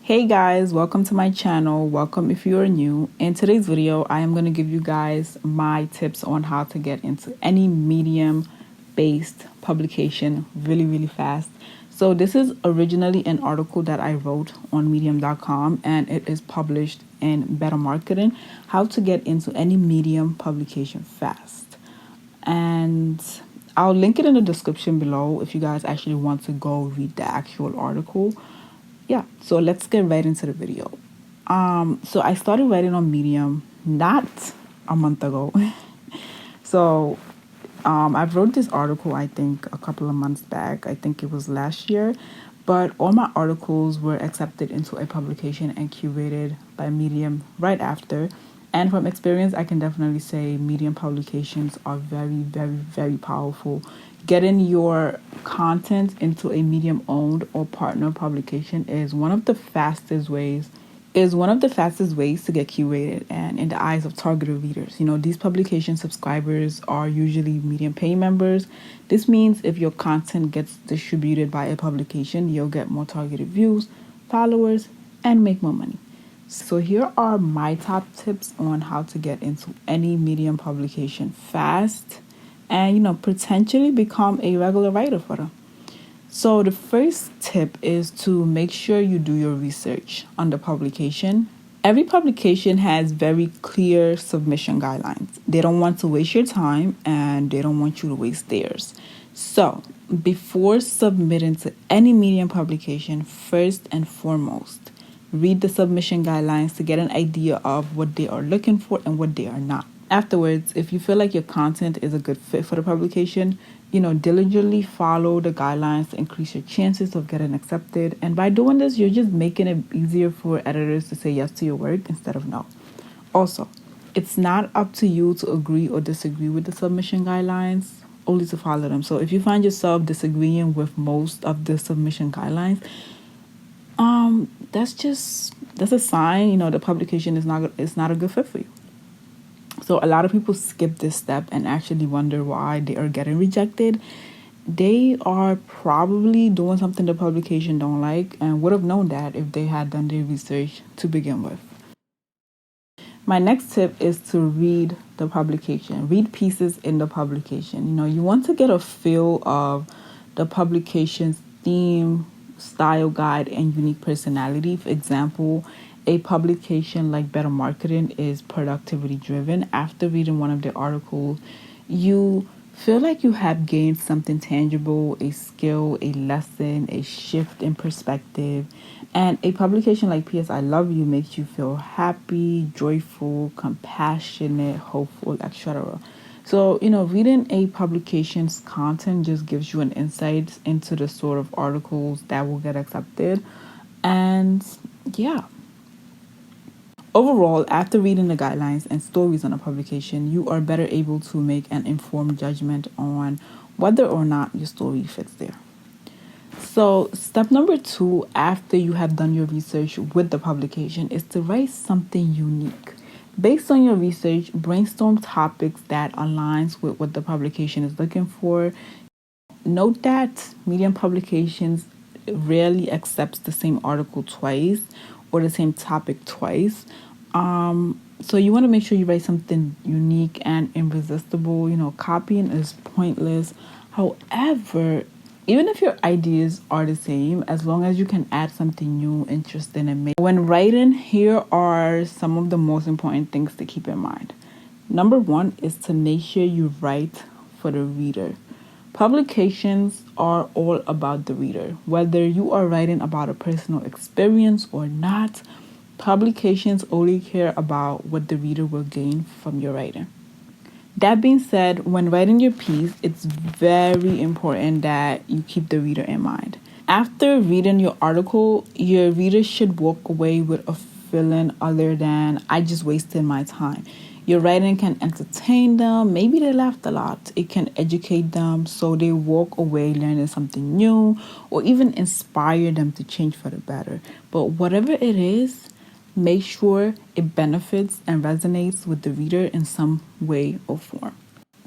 Hey guys, welcome to my channel. Welcome if you are new. In today's video, I am going to give you guys my tips on how to get into any Medium-based publication really fast. So this is originally an article that I wrote on medium.com and it is published in Better Marketing, how to get into any Medium publication fast. And I'll link it in the description below if you guys actually want to go read the actual article. Yeah, so let's get right into the video. So I started writing on Medium not a month ago. So I wrote this article, I think, a couple of months back. I think it was last year. But all my articles were accepted into a publication and curated by Medium right after. And from experience, I can definitely say Medium publications are very powerful. Getting your content into a Medium owned or partner publication is one of the fastest ways to get curated and in the eyes of targeted readers. You know, these publication subscribers are usually Medium paying members. This means if your content gets distributed by a publication, you'll get more targeted views, followers, and make more money. So here are my top tips on how to get into any Medium publication fast and, you know, potentially become a regular writer for them. So the first tip is to make sure you do your research on the publication. Every publication has very clear submission guidelines. They don't want to waste your time and they don't want you to waste theirs. So before submitting to any Medium publication, first and foremost, read the submission guidelines to get an idea of what they are looking for and what they are not. Afterwards, if you feel like your content is a good fit for the publication, you know, diligently follow the guidelines to increase your chances of getting accepted. And by doing this, you're just making it easier for editors to say yes to your work instead of no. Also, it's not up to you to agree or disagree with the submission guidelines, only to follow them. So if you find yourself disagreeing with most of the submission guidelines, that's a sign, you know, the publication is not a good fit for you. So a lot of people skip this step and actually wonder why they are getting rejected. They are probably doing something the publication don't like and would have known that if they had done their research to begin with. My next tip is to read the publication. Read pieces in the publication. You know, you want to get a feel of the publication's theme, style guide, and unique personality. For example, a publication like Better Marketing is productivity driven. After reading one of the articles, you feel like you have gained something tangible, a skill, a lesson, a shift in perspective. And a publication like PS I Love You makes you feel happy, joyful, compassionate, hopeful, etc. So, you know, reading a publication's content just gives you an insight into the sort of articles that will get accepted. And yeah. Overall, after reading the guidelines and stories on a publication, you are better able to make an informed judgment on whether or not your story fits there. So, step number 2, after you have done your research with the publication, is to write something unique. Based on your research, brainstorm topics that aligns with what the publication is looking for. Note that Medium publications rarely accepts the same article twice or the same topic twice. So you want to make sure you write something unique and irresistible. You know, copying is pointless. However, even if your ideas are the same, as long as you can add something new, interesting, and make. When writing, here are some of the most important things to keep in mind. Number 1 is to make sure you write for the reader. Publications are all about the reader. Whether you are writing about a personal experience or not, publications only care about what the reader will gain from your writing. That being said, when writing your piece, it's very important that you keep the reader in mind. After reading your article, your reader should walk away with a feeling other than, I just wasted my time. Your writing can entertain them. Maybe they laughed a lot. It can educate them so they walk away learning something new or even inspire them to change for the better. But whatever it is, make sure it benefits and resonates with the reader in some way or form.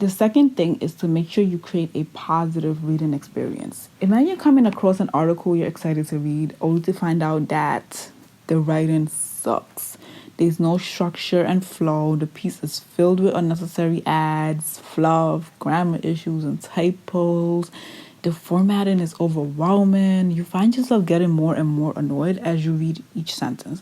The second thing is to make sure you create a positive reading experience. Imagine coming across an article you're excited to read only to find out that the writing sucks. There's no structure and flow. The piece is filled with unnecessary ads, fluff, grammar issues, and typos. The formatting is overwhelming. You find yourself getting more and more annoyed as you read each sentence.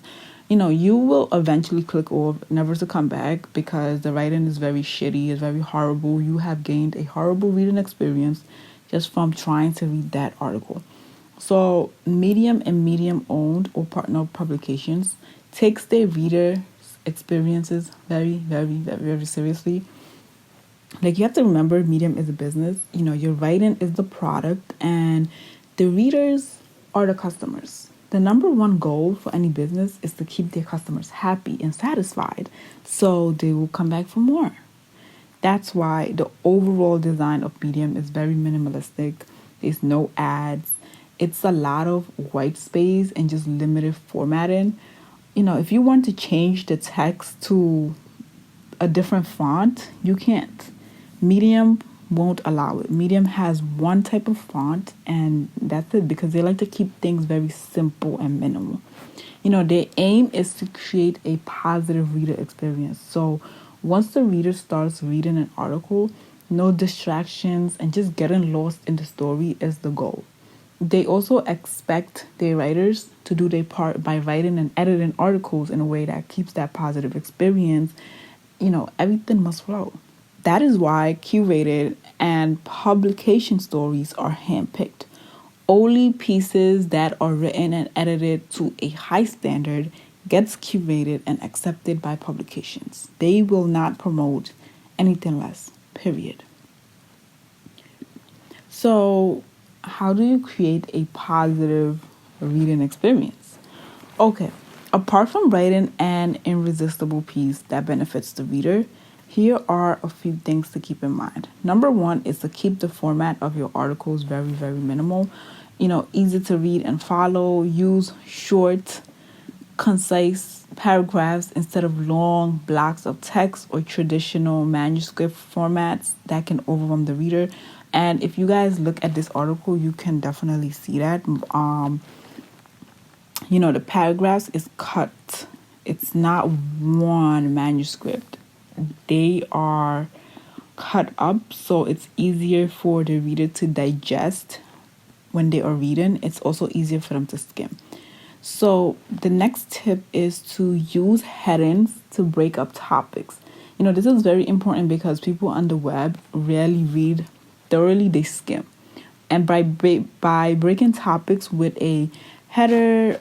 You will eventually click off, never to come back, because the writing is very shitty, it's very horrible. You have gained a horrible reading experience just from trying to read that article. So, Medium and Medium owned or partner publications takes their reader experiences very, very, very, very seriously. Like, you have to remember, Medium is a business. Your writing is the product, and the readers are the customers. The number one goal for any business is to keep their customers happy and satisfied, so they will come back for more. That's why the overall design of Medium is very minimalistic. There's no ads. It's a lot of white space and just limited formatting. If you want to change the text to a different font, you can't. Medium won't allow it. Medium has one type of font, and that's it, because they like to keep things very simple and minimal. Their aim is to create a positive reader experience. So once the reader starts reading an article, no distractions and just getting lost in the story is the goal. They also expect their writers to do their part by writing and editing articles in a way that keeps that positive experience. Everything must flow. That is why curated and publication stories are handpicked. Only pieces that are written and edited to a high standard gets curated and accepted by publications. They will not promote anything less, period. So, how do you create a positive reading experience? Okay, apart from writing an irresistible piece that benefits the reader, here are a few things to keep in mind. Number one is to keep the format of your articles very, very minimal. Easy to read and follow. Use short, concise paragraphs instead of long blocks of text or traditional manuscript formats that can overwhelm the reader. And if you guys look at this article, you can definitely see that. The paragraphs is cut. It's not one manuscript. They are cut up, so it's easier for the reader to digest when they are reading. It's also easier for them to skim. So the next tip is to use headings to break up topics. This is very important because people on the web rarely read thoroughly, they skim. And by breaking topics with a header,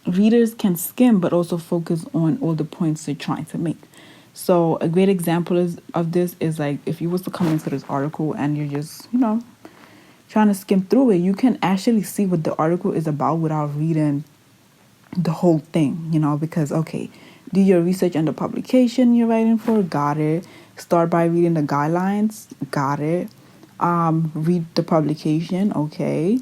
readers can skim but also focus on all the points they're trying to make. So a great example of this is like if you was to come into this article and you're just, trying to skim through it, you can actually see what the article is about without reading the whole thing, because, okay, do your research on the publication you're writing for, got it. Start by reading the guidelines, got it. Read the publication, okay.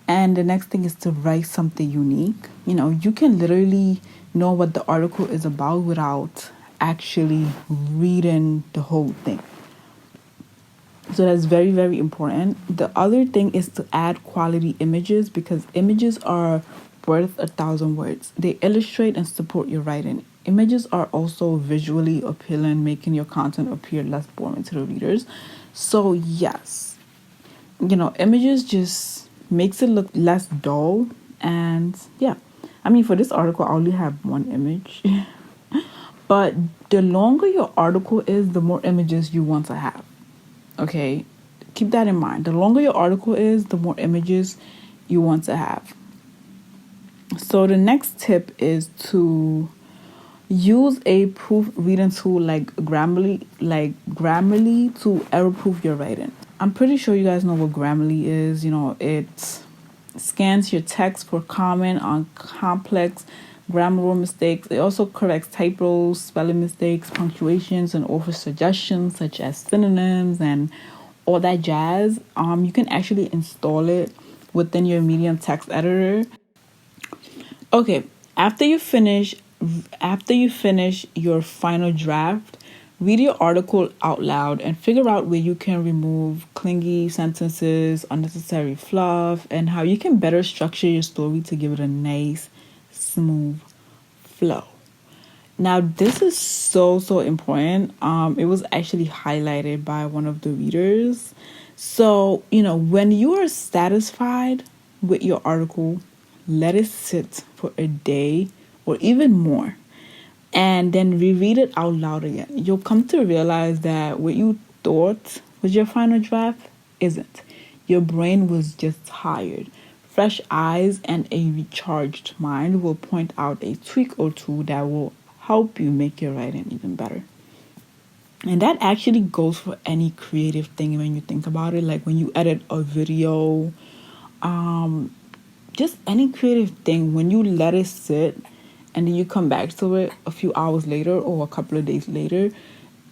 And the next thing is to write something unique. You can literally know what the article is about without actually reading the whole thing. So that's very, very important. The other thing is to add quality images, because images are worth 1,000 words. They illustrate and support your writing. Images are also visually appealing, making your content appear less boring to the readers. So yes, images just makes it look less dull. And yeah, for this article, I only have one image. But the longer your article is, the more images you want to have. Okay, keep that in mind. The longer your article is, the more images you want to have. So the next tip is to use a proof reading tool like Grammarly to error-proof your writing. I'm pretty sure you guys know what Grammarly is. It scans your text for common on complex grammar mistakes. It also corrects typos, spelling mistakes, punctuations, and offers suggestions such as synonyms and all that jazz. You can actually install it within your Medium text editor. Okay, after you finish your final draft, read your article out loud and figure out where you can remove clingy sentences, unnecessary fluff, and how you can better structure your story to give it a nice, smooth flow. Now, this is so important. It was actually highlighted by one of the readers. So, when you are satisfied with your article, let it sit for a day or even more, and then reread it out loud again. You'll come to realize that what you thought was your final draft isn't. Your brain was just tired. Fresh eyes and a recharged mind will point out a tweak or two that will help you make your writing even better. And that actually goes for any creative thing when you think about it. Like when you edit a video, just any creative thing, when you let it sit and then you come back to it a few hours later or a couple of days later,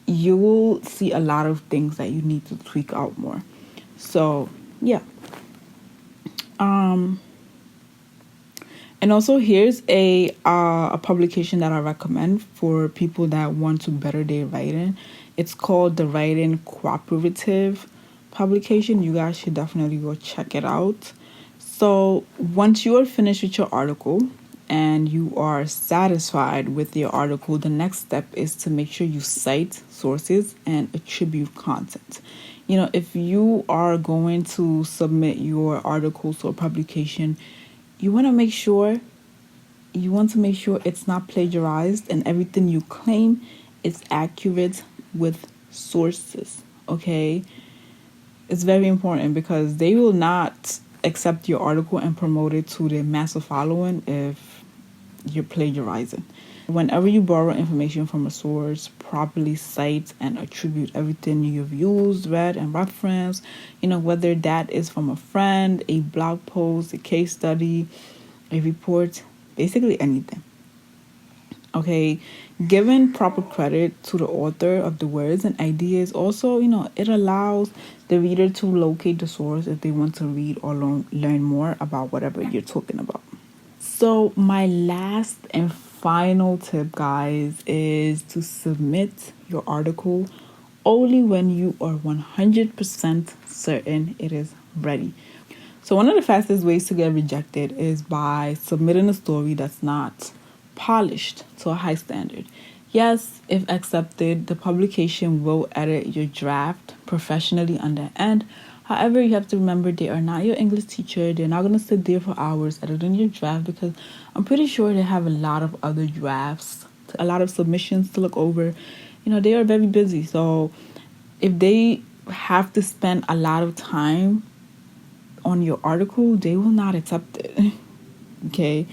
you will see a lot of things that you need to tweak out more. So, yeah. And also here's a publication that I recommend for people that want to better their writing. It's called the Writing Cooperative publication. You guys should definitely go check it out. So once you are finished with your article and you are satisfied with your article, the next step is to make sure you cite sources and attribute content. If you are going to submit your articles or publication, you want to make sure it's not plagiarized and everything you claim is accurate with sources. Okay, it's very important because they will not accept your article and promote it to their massive following if you're plagiarizing. Whenever you borrow information from a source, properly cite and attribute everything you've used, read, and referenced. Whether that is from a friend, a blog post, a case study, a report, basically anything. Okay, giving proper credit to the author of the words and ideas also, it allows the reader to locate the source if they want to read or learn more about whatever you're talking about. So my last and final tip, guys, is to submit your article only when you are 100% certain it is ready. So one of the fastest ways to get rejected is by submitting a story that's not polished to a high standard. Yes, if accepted, the publication will edit your draft professionally on their end. However, you have to remember they are not your English teacher. They're not going to sit there for hours editing your draft because I'm pretty sure they have a lot of other drafts, a lot of submissions to look over. They are very busy. So if they have to spend a lot of time on your article, they will not accept it. Okay?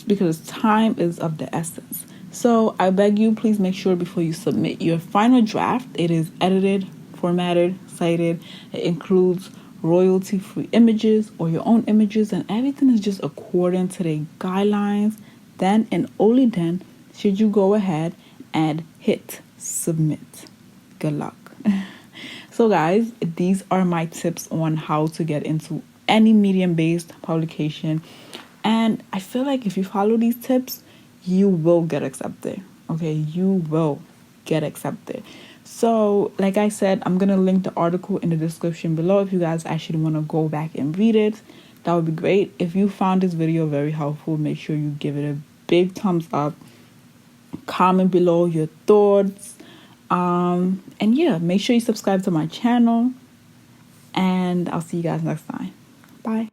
Because time is of the essence. So I beg you, please make sure before you submit your final draft, it is edited, formatted, cited. It includes royalty-free images or your own images, and everything is just according to the guidelines. Then and only then should you go ahead and hit submit. Good luck. So guys, these are my tips on how to get into any medium-based publication. And I feel like if you follow these tips, you will get accepted. Okay, you will get accepted. So, like I said, I'm going to link the article in the description below if you guys actually want to go back and read it. That would be great. If you found this video very helpful, make sure you give it a big thumbs up. Comment below your thoughts. And yeah, make sure you subscribe to my channel. And I'll see you guys next time. Bye.